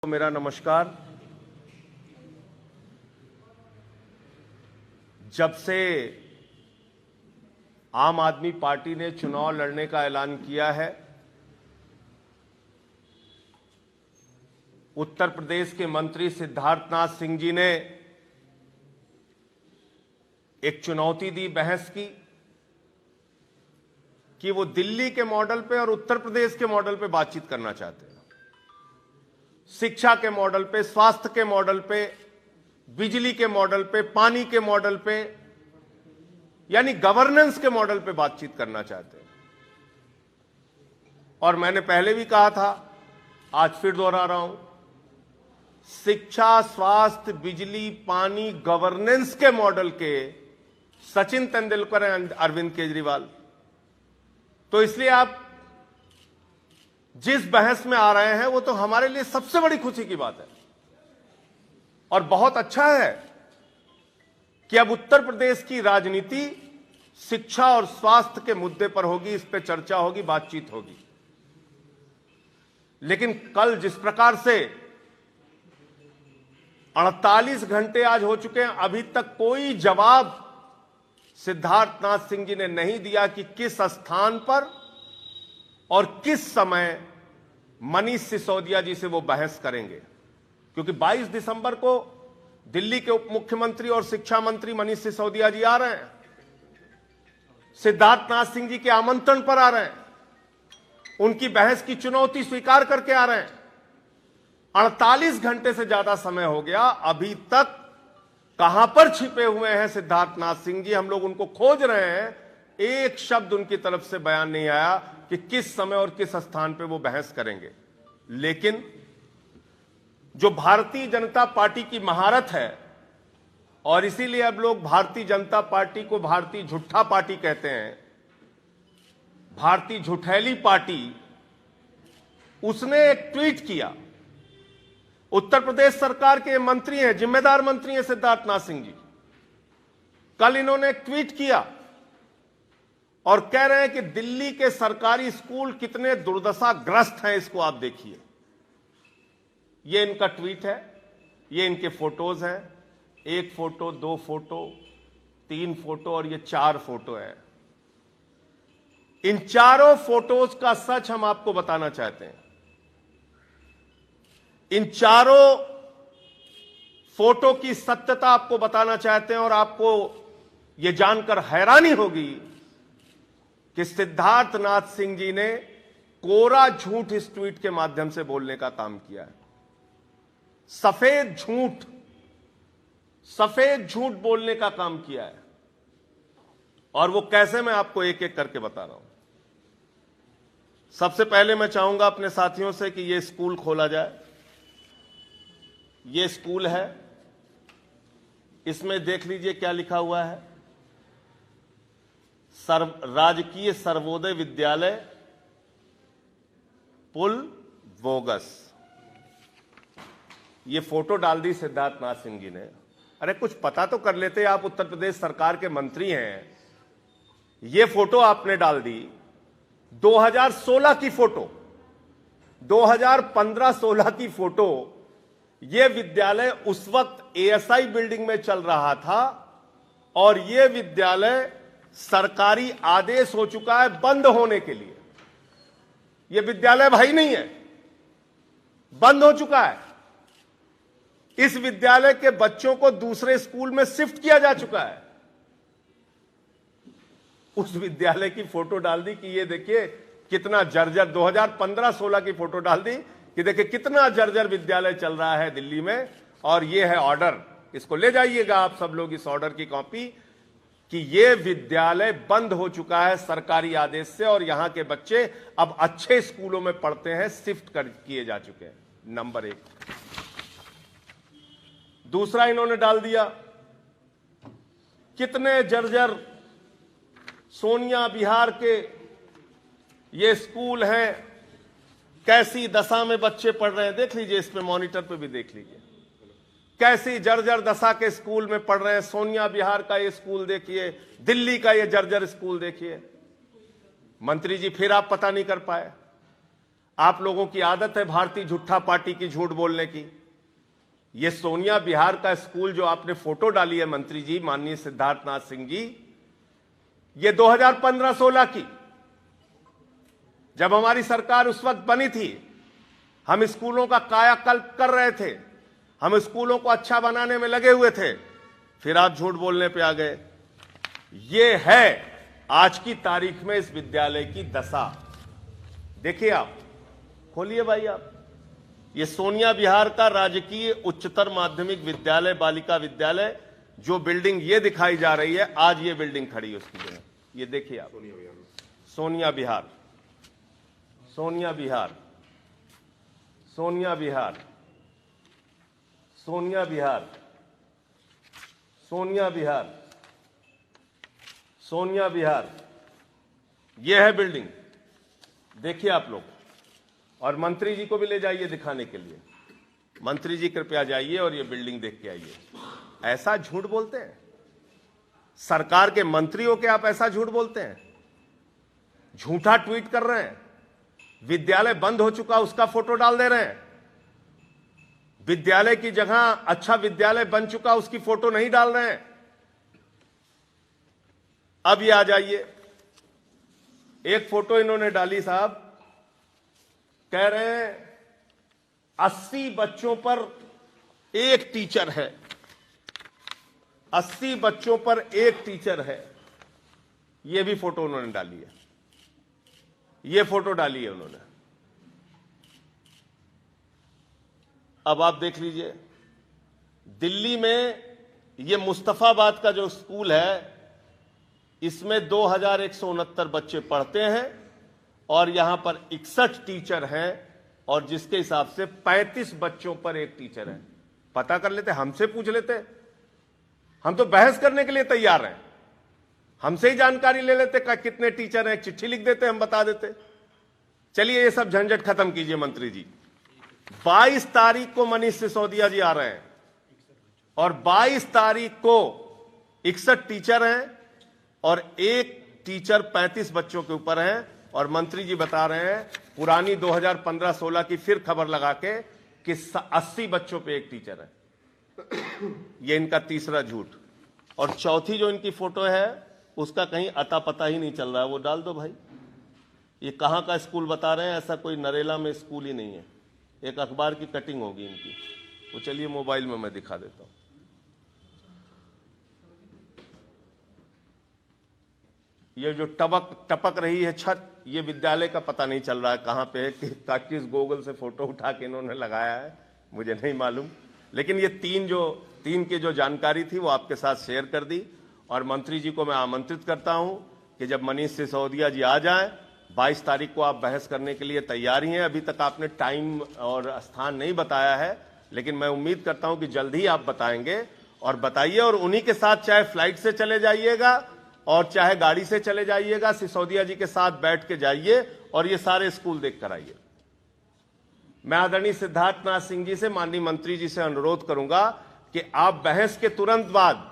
मेरा नमस्कार। जब से आम आदमी पार्टी ने चुनाव लड़ने का ऐलान किया है, उत्तर प्रदेश के मंत्री सिद्धार्थनाथ सिंह जी ने एक चुनौती दी बहस की कि वो दिल्ली के मॉडल पे और उत्तर प्रदेश के मॉडल पे बातचीत करना चाहते हैं। शिक्षा के मॉडल पे, स्वास्थ्य के मॉडल पे, बिजली के मॉडल पे, पानी के मॉडल पे, यानी गवर्नेंस के मॉडल पे बातचीत करना चाहते हैं। और मैंने पहले भी कहा था, आज फिर दोहरा रहा हूं, शिक्षा, स्वास्थ्य, बिजली, पानी, गवर्नेंस के मॉडल के सचिन तेंदुलकर एंड अरविंद केजरीवाल। तो इसलिए आप जिस बहस में आ रहे हैं वो तो हमारे लिए सबसे बड़ी खुशी की बात है। और बहुत अच्छा है कि अब उत्तर प्रदेश की राजनीति शिक्षा और स्वास्थ्य के मुद्दे पर होगी, इस पे चर्चा होगी, बातचीत होगी। लेकिन कल जिस प्रकार से 48 घंटे आज हो चुके हैं, अभी तक कोई जवाब सिद्धार्थनाथ सिंह जी ने नहीं दिया कि किस स्थान पर और किस समय मनीष सिसोदिया जी से वो बहस करेंगे। क्योंकि 22 दिसंबर को दिल्ली के उप मुख्यमंत्री और शिक्षा मंत्री मनीष सिसोदिया जी आ रहे हैं, सिद्धार्थनाथ सिंह जी के आमंत्रण पर आ रहे हैं, उनकी बहस की चुनौती स्वीकार करके आ रहे हैं। 48 घंटे से ज्यादा समय हो गया, अभी तक कहां पर छिपे हुए हैं सिद्धार्थनाथ सिंह जी? हम लोग उनको खोज रहे हैं। एक शब्द उनकी तरफ से बयान नहीं आया कि किस समय और किस स्थान पे वो बहस करेंगे। लेकिन जो भारतीय जनता पार्टी की महारत है, और इसीलिए अब लोग भारतीय जनता पार्टी को भारतीय झूठा पार्टी कहते हैं, भारतीय झूठैली पार्टी, उसने एक ट्वीट किया। उत्तर प्रदेश सरकार के मंत्री हैं, जिम्मेदार मंत्री हैं सिद्धार्थनाथ सिंह जी। कल इन्होंने एक ट्वीट किया और कह रहे हैं कि दिल्ली के सरकारी स्कूल कितने दुर्दशाग्रस्त हैं, इसको आप देखिए। ये इनका ट्वीट है, ये इनके फोटोज हैं, 1 फोटो, 2 फोटो, 3 फोटो और ये 4 फोटो है। इन चारों फोटोज का सच हम आपको बताना चाहते हैं। इन चारों फोटो की सत्यता आपको बताना चाहते हैं और आपको यह जानकर हैरानी होगी कि सिद्धार्थनाथ सिंह जी ने कोरा झूठ इस ट्वीट के माध्यम से बोलने का काम किया है। सफेद झूठ बोलने का काम किया है। और वो कैसे, मैं आपको एक एक करके बता रहा हूं। सबसे पहले मैं चाहूंगा अपने साथियों से कि ये स्कूल खोला जाए। ये स्कूल है, इसमें देख लीजिए क्या लिखा हुआ है, राजकीय सर्वोदय विद्यालय पुल बोगस। ये फोटो डाल दी सिद्धार्थनाथ सिंह जी ने। अरे कुछ पता तो कर लेते, आप उत्तर प्रदेश सरकार के मंत्री हैं। ये फोटो आपने डाल दी 2016 की फोटो, 2015-16 की फोटो। ये विद्यालय उस वक्त एएसआई बिल्डिंग में चल रहा था और ये विद्यालय सरकारी आदेश हो चुका है बंद होने के लिए। ये विद्यालय भाई नहीं है, बंद हो चुका है। इस विद्यालय के बच्चों को दूसरे स्कूल में शिफ्ट किया जा चुका है। उस विद्यालय की फोटो डाल दी कि ये देखिए कितना जर्जर, 2015-16 की फोटो डाल दी कि देखिए कितना जर्जर विद्यालय चल रहा है दिल्ली में। और ये है ऑर्डर, इसको ले जाइएगा आप सब लोग, इस ऑर्डर की कॉपी, कि ये विद्यालय बंद हो चुका है सरकारी आदेश से और यहां के बच्चे अब अच्छे स्कूलों में पढ़ते हैं, शिफ्ट किए जा चुके हैं। नंबर 1। दूसरा इन्होंने डाल दिया कितने जर्जर सोनिया बिहार के ये स्कूल हैं, कैसी दशा में बच्चे पढ़ रहे हैं। देख लीजिए, इस पे मॉनिटर पे भी देख लीजिए कैसी जर्जर दशा के स्कूल में पढ़ रहे हैं। सोनिया बिहार का ये स्कूल देखिए, दिल्ली का ये जर्जर स्कूल देखिए। मंत्री जी फिर आप पता नहीं कर पाए। आप लोगों की आदत है भारतीय झूठा पार्टी की झूठ बोलने की। ये सोनिया बिहार का स्कूल जो आपने फोटो डाली है मंत्री जी, माननीय सिद्धार्थनाथ सिंह जी, ये 2015-16 की, जब हमारी सरकार उस वक्त बनी थी, हम स्कूलों का कायाकल्प कर रहे थे, हम स्कूलों को अच्छा बनाने में लगे हुए थे, फिर आप झूठ बोलने पे आ गए। ये है आज की तारीख में इस विद्यालय की दशा। देखिए, आप खोलिए भाई, आप ये सोनिया बिहार का राजकीय उच्चतर माध्यमिक विद्यालय, बालिका विद्यालय, जो बिल्डिंग ये दिखाई जा रही है, आज ये बिल्डिंग खड़ी है उसकी जगह। ये देखिए आप, सोनिया बिहार, सोनिया बिहार, सोनिया बिहार, सोनिया बिहार, सोनिया बिहार, सोनिया बिहार, ये है बिल्डिंग। देखिए आप लोग, और मंत्री जी को भी ले जाइए दिखाने के लिए। मंत्री जी कृपया जाइए और ये बिल्डिंग देख के आइए। ऐसा झूठ बोलते हैं सरकार के मंत्री हो के, आप ऐसा झूठ बोलते हैं, झूठा ट्वीट कर रहे हैं, विद्यालय बंद हो चुका उसका फोटो डाल दे रहे हैं, विद्यालय की जगह अच्छा विद्यालय बन चुका उसकी फोटो नहीं डाल रहे हैं। अब ये आ जाइए, एक फोटो इन्होंने डाली साहब, कह रहे हैं 80 बच्चों पर एक टीचर है, 80 बच्चों पर एक टीचर है। ये भी फोटो उन्होंने डाली है, ये फोटो डाली है उन्होंने। अब आप देख लीजिए, दिल्ली में ये मुस्तफाबाद का जो स्कूल है, इसमें 2169 बच्चे पढ़ते हैं और यहां पर 61 टीचर हैं, और जिसके हिसाब से 35 बच्चों पर एक टीचर है। पता कर लेते, हमसे पूछ लेते, हम तो बहस करने के लिए तैयार हैं, हमसे ही जानकारी ले लेते कितने टीचर हैं, चिट्ठी लिख देते, हम बता देते। चलिए ये सब झंझट खत्म कीजिए मंत्री जी। 22 तारीख को मनीष सिसोदिया जी आ रहे हैं और 22 तारीख को 61 टीचर हैं और एक टीचर 35 बच्चों के ऊपर है, और मंत्री जी बता रहे हैं पुरानी 2015-16 की फिर खबर लगा के कि 80 बच्चों पे एक टीचर है। ये इनका तीसरा झूठ। और चौथी जो इनकी फोटो है उसका कहीं अता पता ही नहीं चल रहा है, वो डाल दो भाई। ये कहां का स्कूल बता रहे हैं, ऐसा कोई नरेला में स्कूल ही नहीं है, एक अखबार की कटिंग होगी इनकी। तो चलिए मोबाइल में मैं दिखा देता हूं। ये जो टपक रही है छत, ये विद्यालय का पता नहीं चल रहा है कहां पे है, किस गूगल से फोटो उठा के इन्होंने लगाया है मुझे नहीं मालूम। लेकिन ये तीन की जो जानकारी थी वो आपके साथ शेयर कर दी। और मंत्री जी को मैं आमंत्रित करता हूं कि जब मनीष सिसोदिया जी आ जाएं, 22 तारीख को आप बहस करने के लिए तैयार ही हैं। अभी तक आपने टाइम और स्थान नहीं बताया है, लेकिन मैं उम्मीद करता हूं कि जल्द ही आप बताएंगे, और बताइए। और उन्हीं के साथ चाहे फ्लाइट से चले जाइएगा और चाहे गाड़ी से चले जाइएगा, सिसोदिया जी के साथ बैठ के जाइए और ये सारे स्कूल देख कर आइए। मैं आदरणीय सिद्धार्थनाथ सिंह जी से, माननीय मंत्री जी से अनुरोध करूंगा कि आप बहस के तुरंत बाद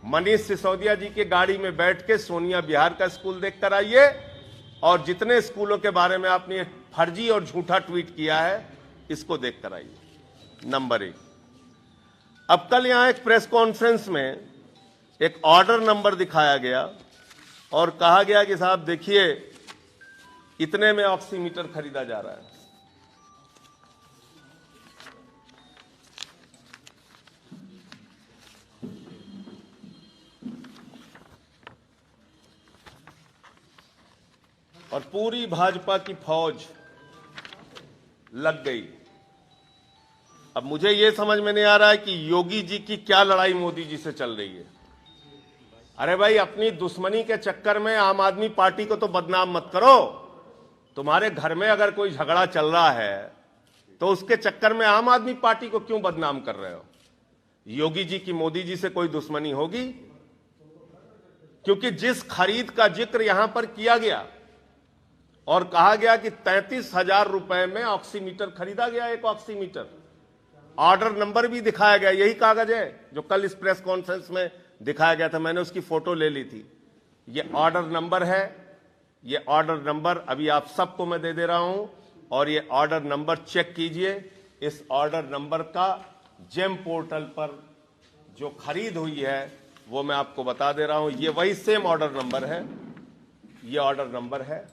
मनीष सिसोदिया जी की गाड़ी में बैठ के सोनिया बिहार का स्कूल देख कर आइए, और जितने स्कूलों के बारे में आपने फर्जी और झूठा ट्वीट किया है इसको देख कर आइए। नंबर 1। अब कल यहां एक प्रेस कॉन्फ्रेंस में एक ऑर्डर नंबर दिखाया गया और कहा गया कि साहब देखिए इतने में ऑक्सीमीटर खरीदा जा रहा है। और पूरी भाजपा की फौज लग गई। अब मुझे यह समझ में नहीं आ रहा है कि योगी जी की क्या लड़ाई मोदी जी से चल रही है। अरे भाई, अपनी दुश्मनी के चक्कर में आम आदमी पार्टी को तो बदनाम मत करो। तुम्हारे घर में अगर कोई झगड़ा चल रहा है तो उसके चक्कर में आम आदमी पार्टी को क्यों बदनाम कर रहे हो? योगी जी की मोदी जी से कोई दुश्मनी होगी? क्योंकि जिस खरीद का जिक्र यहां पर किया गया और कहा गया कि 33,000 रुपए में ऑक्सीमीटर खरीदा गया, एक ऑक्सीमीटर, ऑर्डर नंबर भी दिखाया गया, यही कागज है जो कल इस प्रेस कॉन्फ्रेंस में दिखाया गया था। मैंने उसकी फोटो ले ली थी। ये ऑर्डर नंबर है, ये ऑर्डर नंबर अभी आप सबको मैं दे रहा हूं। और ये ऑर्डर नंबर चेक कीजिए। इस ऑर्डर नंबर का जेम पोर्टल पर जो खरीद हुई है वो मैं आपको बता दे रहा हूं। ये वही सेम ऑर्डर नंबर है, ये ऑर्डर नंबर है,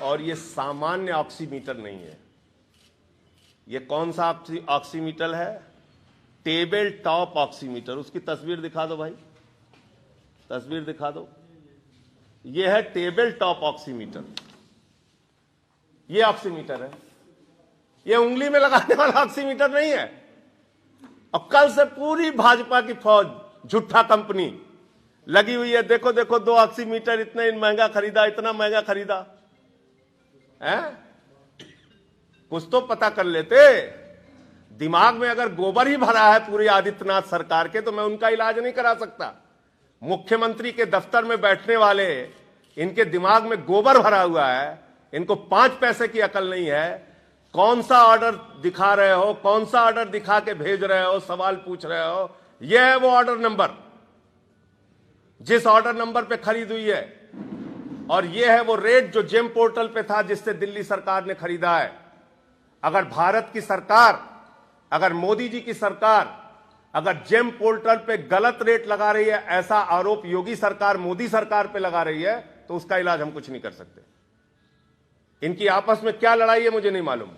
और ये सामान्य ऑक्सीमीटर नहीं है। ये कौन सा ऑक्सीमीटर है? Table top oximeter. उसकी तस्वीर दिखा दो भाई, तस्वीर दिखा दो। ये है टेबल टॉप ऑक्सीमीटर। ये ऑक्सीमीटर है, ये उंगली में लगाने वाला ऑक्सीमीटर नहीं है। और कल से पूरी भाजपा की फौज, झूठा कंपनी लगी हुई है। देखो देखो, 2 ऑक्सीमीटर इतना महंगा खरीदा, इतना महंगा खरीदा है। कुछ तो पता कर लेते। दिमाग में अगर गोबर ही भरा है पूरी आदित्यनाथ सरकार के, तो मैं उनका इलाज नहीं करा सकता। मुख्यमंत्री के दफ्तर में बैठने वाले, इनके दिमाग में गोबर भरा हुआ है, इनको 5 पैसे की अकल नहीं है। कौन सा ऑर्डर दिखा रहे हो, कौन सा ऑर्डर दिखा के भेज रहे हो, सवाल पूछ रहे हो। यह है वो ऑर्डर नंबर जिस ऑर्डर नंबर पे खरीद हुई है, और यह है वो रेट जो जेम पोर्टल पे था जिससे दिल्ली सरकार ने खरीदा है। अगर भारत की सरकार, अगर मोदी जी की सरकार अगर जेम पोर्टल पे गलत रेट लगा रही है, ऐसा आरोप योगी सरकार मोदी सरकार पे लगा रही है, तो उसका इलाज हम कुछ नहीं कर सकते। इनकी आपस में क्या लड़ाई है मुझे नहीं मालूम,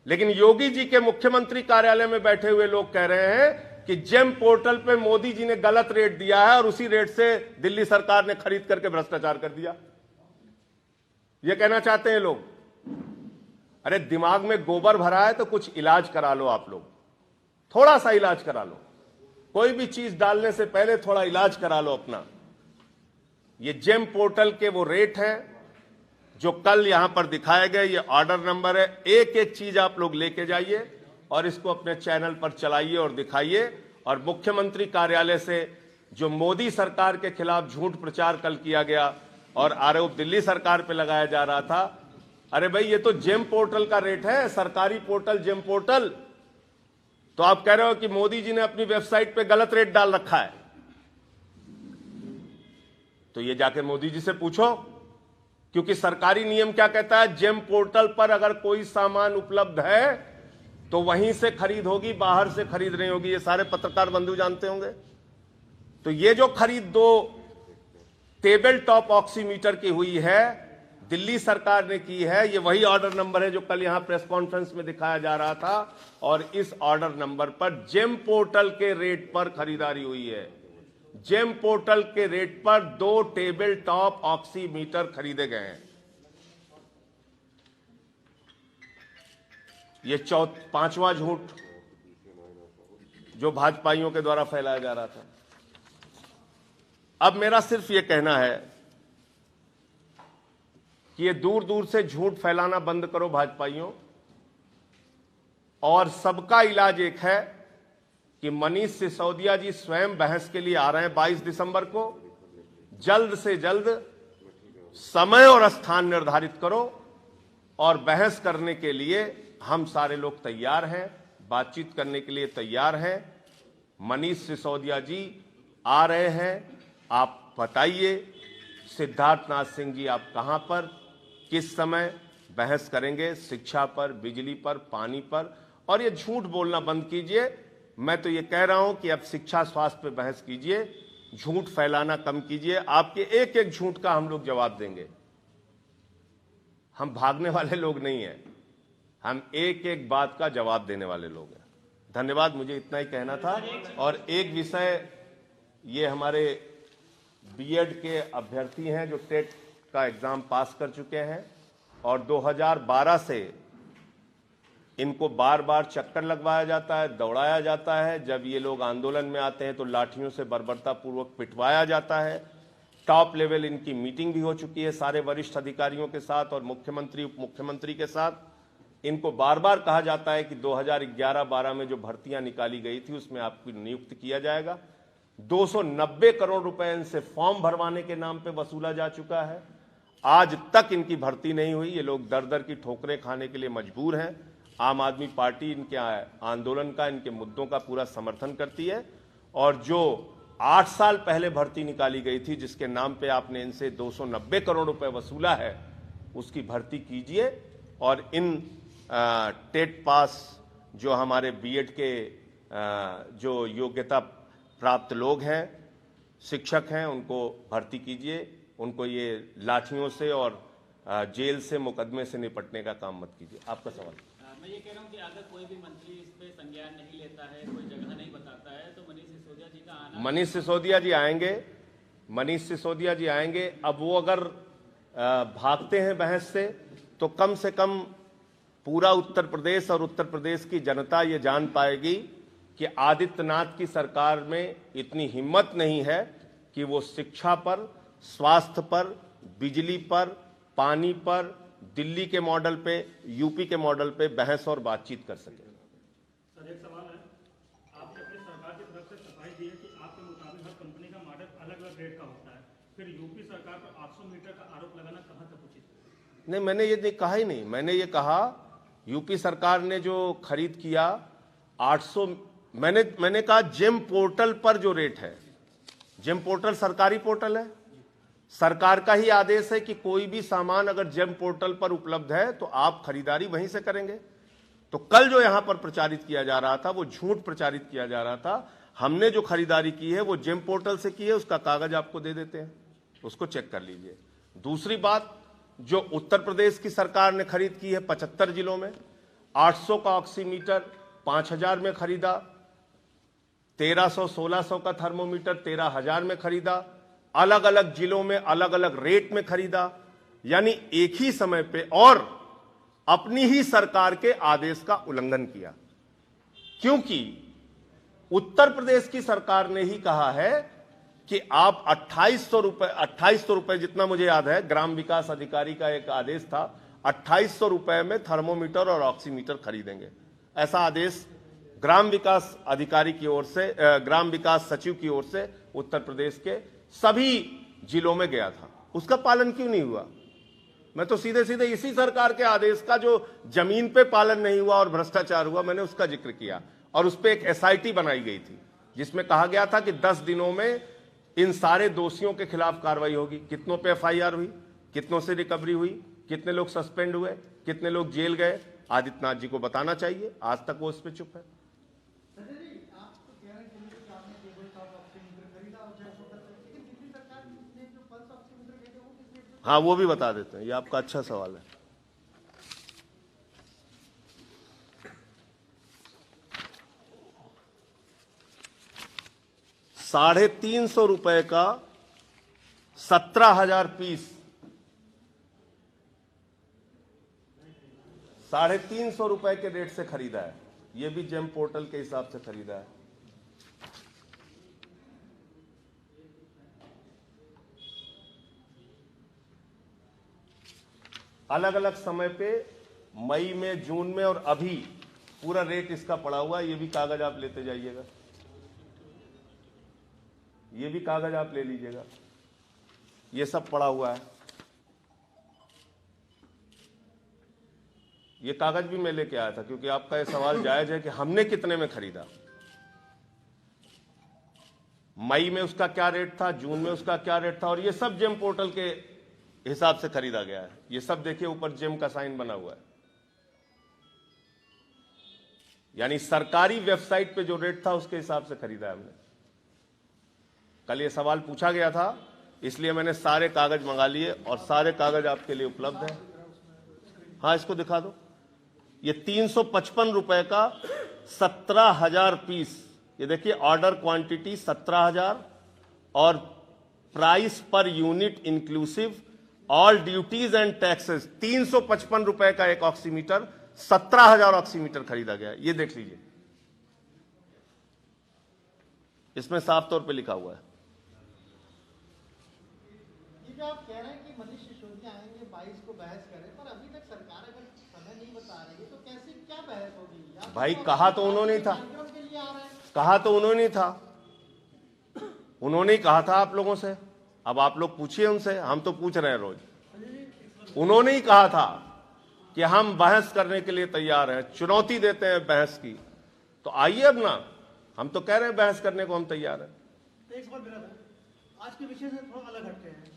लेकिन योगी जी के मुख्यमंत्री कार्यालय में बैठे हुए लोग कह रहे हैं कि जेम पोर्टल पे मोदी जी ने गलत रेट दिया है और उसी रेट से दिल्ली सरकार ने खरीद करके भ्रष्टाचार कर दिया। यह कहना चाहते हैं लोग। अरे दिमाग में गोबर भरा है तो कुछ इलाज करा लो आप लोग, थोड़ा सा इलाज करा लो। कोई भी चीज डालने से पहले थोड़ा इलाज करा लो अपना। ये जेम पोर्टल के वो रेट हैं जो कल यहां पर दिखाए गए। ये ऑर्डर नंबर है। एक एक चीज आप लोग लेके जाइए और इसको अपने चैनल पर चलाइए और दिखाइए। और मुख्यमंत्री कार्यालय से जो मोदी सरकार के खिलाफ झूठ प्रचार कल किया गया और आरोप दिल्ली सरकार पे लगाया जा रहा था, अरे भाई ये तो जेम पोर्टल का रेट है, सरकारी पोर्टल जेम पोर्टल। तो आप कह रहे हो कि मोदी जी ने अपनी वेबसाइट पे गलत रेट डाल रखा है, तो ये जाके मोदी जी से पूछो, क्योंकि सरकारी नियम क्या कहता है? जेम पोर्टल पर अगर कोई सामान उपलब्ध है तो वहीं से खरीद होगी, बाहर से खरीद नहीं होगी। ये सारे पत्रकार बंधु जानते होंगे। तो ये जो खरीद 2 टेबल टॉप ऑक्सीमीटर की हुई है, दिल्ली सरकार ने की है। ये वही ऑर्डर नंबर है जो कल यहां प्रेस कॉन्फ्रेंस में दिखाया जा रहा था, और इस ऑर्डर नंबर पर जेम पोर्टल के रेट पर खरीदारी हुई है। जेम पोर्टल के रेट पर 2 टेबल टॉप ऑक्सीमीटर खरीदे गए हैं। ये 5वां झूठ जो भाजपाइयों के द्वारा फैलाया जा रहा था। अब मेरा सिर्फ ये कहना है कि ये दूर दूर से झूठ फैलाना बंद करो भाजपाइयों, और सबका इलाज एक है कि मनीष सिसोदिया जी स्वयं बहस के लिए आ रहे हैं 22 दिसंबर को। जल्द से जल्द समय और स्थान निर्धारित करो, और बहस करने के लिए हम सारे लोग तैयार हैं, बातचीत करने के लिए तैयार हैं। मनीष सिसोदिया जी आ रहे हैं, आप बताइए सिद्धार्थनाथ सिंह जी आप कहां पर, किस समय बहस करेंगे? शिक्षा पर, बिजली पर, पानी पर। और ये झूठ बोलना बंद कीजिए। मैं तो ये कह रहा हूं कि अब शिक्षा स्वास्थ्य पे बहस कीजिए, झूठ फैलाना कम कीजिए। आपके एक एक झूठ का हम लोग जवाब देंगे। हम भागने वाले लोग नहीं हैं, हम एक एक बात का जवाब देने वाले लोग हैं। धन्यवाद, मुझे इतना ही कहना था। और एक विषय, ये हमारे बीएड के अभ्यर्थी हैं जो टेट का एग्जाम पास कर चुके हैं, और 2012 से इनको बार बार चक्कर लगवाया जाता है, दौड़ाया जाता है। जब ये लोग आंदोलन में आते हैं तो लाठियों से बर्बरतापूर्वक पिटवाया जाता है। टॉप लेवल इनकी मीटिंग भी हो चुकी है सारे वरिष्ठ अधिकारियों के साथ और मुख्यमंत्री उप मुख्यमंत्री के साथ। इनको बार बार कहा जाता है कि 2011-12 में जो भर्तियां निकाली गई थी उसमें आपको नियुक्त किया जाएगा। 290 करोड़ रुपए इनसे फॉर्म भरवाने के नाम पे वसूला जा चुका है। आज तक इनकी भर्ती नहीं हुई। ये लोग दर दर की ठोकरें खाने के लिए मजबूर हैं। आम आदमी पार्टी इनके आंदोलन का, इनके मुद्दों का पूरा समर्थन करती है। और जो 8 साल पहले भर्ती निकाली गई थी जिसके नाम पे आपने इनसे 290 करोड़ रुपए वसूला है, उसकी भर्ती कीजिए और इन टेट पास जो हमारे बीएड के जो योग्यता प्राप्त लोग हैं, शिक्षक हैं, उनको भर्ती कीजिए। उनको ये लाठियों से और जेल से, मुकदमे से निपटने का काम मत कीजिए। आपका सवाल। मैं ये कह रहा हूँ कि अगर कोई भी मंत्री इस पे संज्ञान नहीं लेता है, कोई जगह नहीं बताता है, तो मनीष सिसोदिया जी का आना। मनीष सिसोदिया जी आएंगे, मनीष सिसोदिया जी आएंगे। अब वो अगर भागते हैं बहस से कम पूरा उत्तर प्रदेश और उत्तर प्रदेश की जनता ये जान पाएगी कि आदित्यनाथ की सरकार में इतनी हिम्मत नहीं है कि वो शिक्षा पर, स्वास्थ्य पर, बिजली पर, पानी पर, दिल्ली के मॉडल पे, यूपी के मॉडल पे बहस और बातचीत कर सके। सर एक सवाल है, आपने अपनी सरकार की तरफ से सफाई दी है कि आपके मुताबिक हर कंपनी का मॉडल अलग अलग रेट का होता है, फिर यूपी सरकार पर 800 मीटर का आरोप लगाना कहां तक उचित है? नहीं, मैंने ये कहा ही नहीं। मैंने ये कहा यूपी सरकार ने जो खरीद किया 800, मैंने कहा जेम पोर्टल पर जो रेट है, जेम पोर्टल सरकारी पोर्टल है, सरकार का ही आदेश है कि कोई भी सामान अगर जेम पोर्टल पर उपलब्ध है तो आप खरीदारी वहीं से करेंगे। तो कल जो यहां पर प्रचारित किया जा रहा था वो झूठ प्रचारित किया जा रहा था। हमने जो खरीदारी की है वो जेम पोर्टल से की है, उसका कागज आपको दे देते हैं, उसको चेक कर लीजिए। दूसरी बात, जो उत्तर प्रदेश की सरकार ने खरीद की है 75 जिलों में, 800 का ऑक्सीमीटर 5000 में खरीदा, 1300-1600 का थर्मोमीटर 13000 में खरीदा, अलग अलग जिलों में अलग अलग रेट में खरीदा, यानी एक ही समय पे, और अपनी ही सरकार के आदेश का उल्लंघन किया। क्योंकि उत्तर प्रदेश की सरकार ने ही कहा है कि आप 2800 रुपए जितना मुझे याद है, ग्राम विकास अधिकारी का एक आदेश था, 2800 रुपए में थर्मोमीटर और ऑक्सीमीटर खरीदेंगे। ऐसा आदेश ग्राम विकास अधिकारी की ओर से, ग्राम विकास सचिव की ओर से उत्तर प्रदेश के सभी जिलों में गया था। उसका पालन क्यों नहीं हुआ? मैं तो सीधे सीधे इसी सरकार के आदेश का, जो जमीन पे पालन नहीं हुआ और भ्रष्टाचार हुआ, मैंने उसका जिक्र किया। और उस पर एक एसआईटी बनाई गई थी जिसमें कहा गया था कि 10 दिनों में इन सारे दोषियों के खिलाफ कार्रवाई होगी। कितनों पे एफआईआर हुई, कितनों से रिकवरी हुई, कितने लोग सस्पेंड हुए, कितने लोग जेल गए, आदित्यनाथ जी को बताना चाहिए। आज तक वो इस पे चुप है। हाँ, वो भी बता देते हैं, ये आपका अच्छा सवाल है। ₹350 का 17,000 पीस, 350 रुपए के रेट से खरीदा है। ये भी जेम पोर्टल के हिसाब से खरीदा है। अलग अलग समय पे, मई में, जून में और अभी पूरा रेट इसका पड़ा हुआ है। ये भी कागज आप लेते जाइएगा, ये भी कागज आप ले लीजिएगा, ये सब पड़ा हुआ है। ये कागज भी मैं लेके आया था क्योंकि आपका ये सवाल जायज है कि हमने कितने में खरीदा। मई में उसका क्या रेट था, जून में उसका क्या रेट था, और ये सब जेम पोर्टल के हिसाब से खरीदा गया है। ये सब देखिए, ऊपर जेम का साइन बना हुआ है। यानी सरकारी वेबसाइट पे जो रेट था उसके हिसाब से खरीदा है हमने। कल ये सवाल पूछा गया था, इसलिए मैंने सारे कागज मंगा लिए और सारे कागज आपके लिए उपलब्ध है। हाँ, इसको दिखा दो। ये 355 रुपए का 17,000 पीस, ये देखिए, ऑर्डर क्वांटिटी 17,000 और price per unit inclusive all duties and taxes 355 रुपए का एक ऑक्सीमीटर, 17,000 ऑक्सीमीटर खरीदा गया। ये देख लीजिए, इसमें साफ तौर पे लिखा हुआ है। ये जो आप कह रहे हैं कि मनीष सिसोदिया आएंगे 22 को बहस करें, पर अभी तक सरकार अगर समय नहीं बता रही है तो कैसे क्या बहस होगी? भाई, कहा तो उन्होंने ही था, कहा तो उन्होंने ही था, उन्होंने ही कहा था आप लोगों से। अब आप लोग पूछिए उनसे, हम तो पूछ रहे हैं रोज। उन्होंने ही कहा था कि हम बहस करने के लिए तैयार हैं, चुनौती देते हैं बहस की। तो आइए अब ना, हम तो कह रहे हैं बहस करने को हम तैयार हैं। एक सवाल मेरा था, आज के विषय से थोड़ा अलग हटते हैं।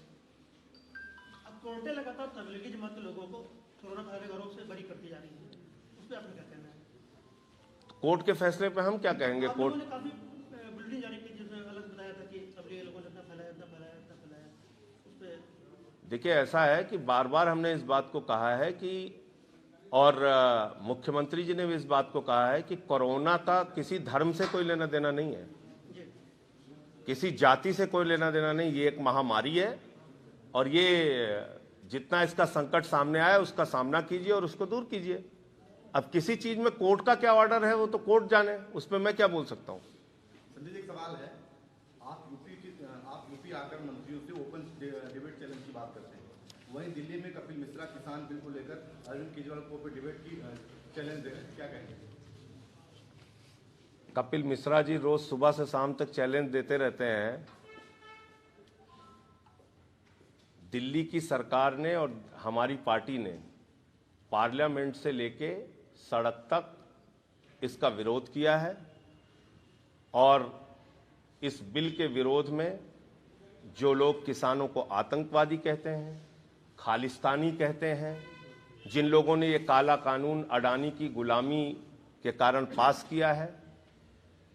अब कोर्टें लगातार तबलीगी जमात के लोगों को कोरोना फैलाने का आरोप से बरी करती जा रही है, उस पर आपने क्या कहना है? कोर्ट के फैसले पे हम क्या कहेंगे? आप कोर्ट लोगों ने काफी बुलेटिन जारी की जिसमें अलग बताया था कि तबलीगी लोगों ने इतना फैलाया, उस पर देखिए, ऐसा है कि बार बार हमने इस बात को कहा है कि, और मुख्यमंत्री जी ने भी इस बात को कहा है कि कोरोना का किसी धर्म से कोई लेना देना नहीं है, किसी जाति से कोई लेना देना नहीं। ये एक महामारी है और ये जितना इसका संकट सामने आया उसका सामना कीजिए और उसको दूर कीजिए। अब किसी चीज में कोर्ट का क्या ऑर्डर है वो तो कोर्ट जाने, उसमें मैं क्या बोल सकता हूँ। संजय जी, एक सवाल है, आप यूपी आकर मंत्रियों से ओपन डिबेट चैलेंज की बात करते हैं, वहीं दिल्ली में कपिल मिश्रा किसान बिल को लेकर अरविंद केजरीवाल को डिबेट की चैलेंज दे रहे हैं, क्या कहेंगे? कपिल मिश्रा जी रोज सुबह से शाम तक चैलेंज देते रहते हैं। दिल्ली की सरकार ने और हमारी पार्टी ने पार्लियामेंट से लेके सड़क तक इसका विरोध किया है और इस बिल के विरोध में जो लोग किसानों को आतंकवादी कहते हैं, खालिस्तानी कहते हैं, जिन लोगों ने ये काला कानून अडानी की गुलामी के कारण पास किया है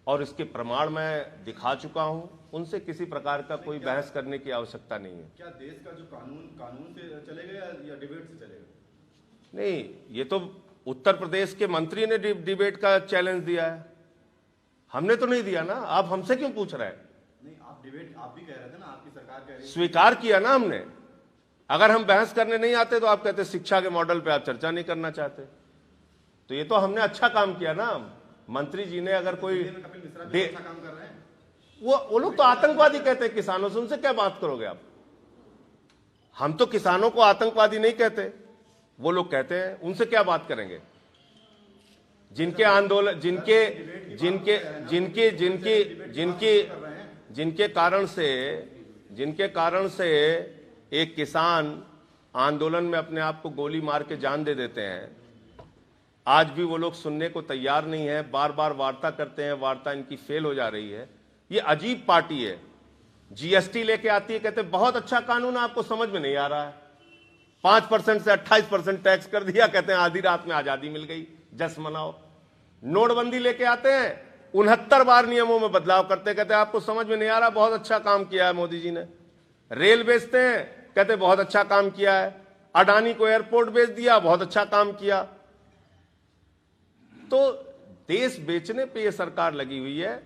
और इसके प्रमाण मैं दिखा चुका हूं, उनसे किसी प्रकार का कोई बहस करने की आवश्यकता नहीं है। क्या देश का जो कानून से चलेगा या डिबेट से चलेगा? नहीं, ये तो उत्तर प्रदेश के मंत्री ने डिबेट का चैलेंज दिया है, हमने तो नहीं दिया ना। आप हमसे क्यों पूछ रहे हैं? नहीं, आप डिबेट आप भी कह रहे थे ना, आपकी सरकार कह रही है। स्वीकार किया ना हमने। अगर हम बहस करने नहीं आते तो आप कहते शिक्षा के मॉडल पे आप चर्चा नहीं करना चाहते, तो ये तो हमने अच्छा काम किया ना। मंत्री जी ने अगर कोई कपिल मिश्रा भी अच्छा काम कर रहे हैं, वो लोग तो आतंकवादी कहते हैं किसानों से, उनसे क्या बात करोगे आप? हम तो किसानों को आतंकवादी नहीं कहते, वो लोग कहते हैं, उनसे क्या बात करेंगे? जिनके आंदोलन जिनके कारण से एक किसान आंदोलन में अपने आप को गोली मार के जान दे देते हैं, आज भी वो लोग सुनने को तैयार नहीं है। बार बार वार्ता करते हैं, वार्ता इनकी फेल हो जा रही है। ये अजीब पार्टी है। जीएसटी लेके आती है, कहते बहुत अच्छा कानून, आपको समझ में नहीं आ रहा है। 5% से 28% टैक्स कर दिया, कहते हैं आधी रात में आजादी मिल गई, जश्न मनाओ। नोटबंदी लेके आते हैं, 69 बार नियमों में बदलाव करते, कहते हैं आपको समझ में नहीं आ रहा, बहुत अच्छा काम किया है मोदी जी ने। रेल बेचते हैं, कहते बहुत अच्छा काम किया है। अडानी को एयरपोर्ट बेच दिया, बहुत अच्छा काम किया। तो देश बेचने पे ये सरकार लगी हुई है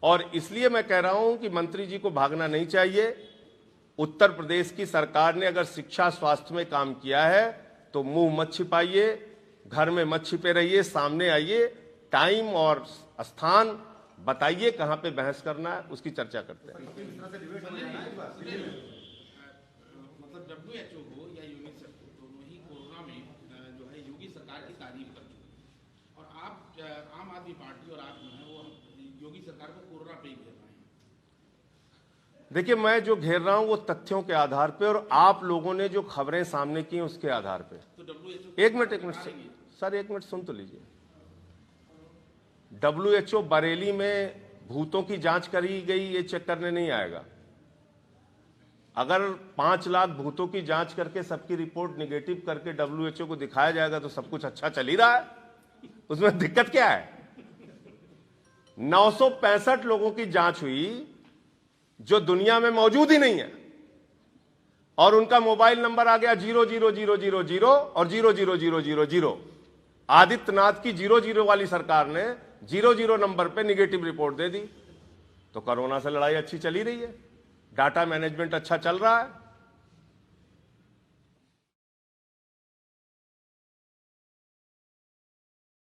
और इसलिए मैं कह रहा हूं कि मंत्री जी को भागना नहीं चाहिए। उत्तर प्रदेश की सरकार ने अगर शिक्षा स्वास्थ्य में काम किया है तो मुंह मत छिपाइए, घर में मत छिपे रहिए, सामने आइए, टाइम और स्थान बताइए कहां पे बहस करना है, उसकी चर्चा करते हैं। कपिल मिश्रा से डिबेट हो जाए ना इस बार दिल्ली में। मतलब WHO हो या यूनिसेफ हो, दोनों ही कोरोना में जो है योगी सरकार की तारीफ कर चुके हैं और आप आम आदमी पार्टी और आप जो है वो योगी सरकार को कोरोना पे ही घेर रहे हैं। देखिए, मैं जो घेर रहा हूं वो तथ्यों के आधार पे और आप लोगों ने जो खबरें सामने की उसके आधार पे। तो WHO एक मिनट सर, एक मिनट सुन तो लीजिए। WHO बरेली में भूतों की जांच करी गई, ये चेक करने नहीं आएगा। अगर 5 लाख भूतों की जांच करके सबकी रिपोर्ट निगेटिव करके WHO को दिखाया जाएगा तो सब कुछ अच्छा चल ही रहा है, उसमें दिक्कत क्या है? 965 लोगों की जांच हुई जो दुनिया में मौजूद ही नहीं है और उनका मोबाइल नंबर आ गया 00000 और 00000। आदित्यनाथ की 00 वाली सरकार ने 00 नंबर पे निगेटिव रिपोर्ट दे दी। तो कोरोना से लड़ाई अच्छी चली रही है, डाटा मैनेजमेंट अच्छा चल रहा है।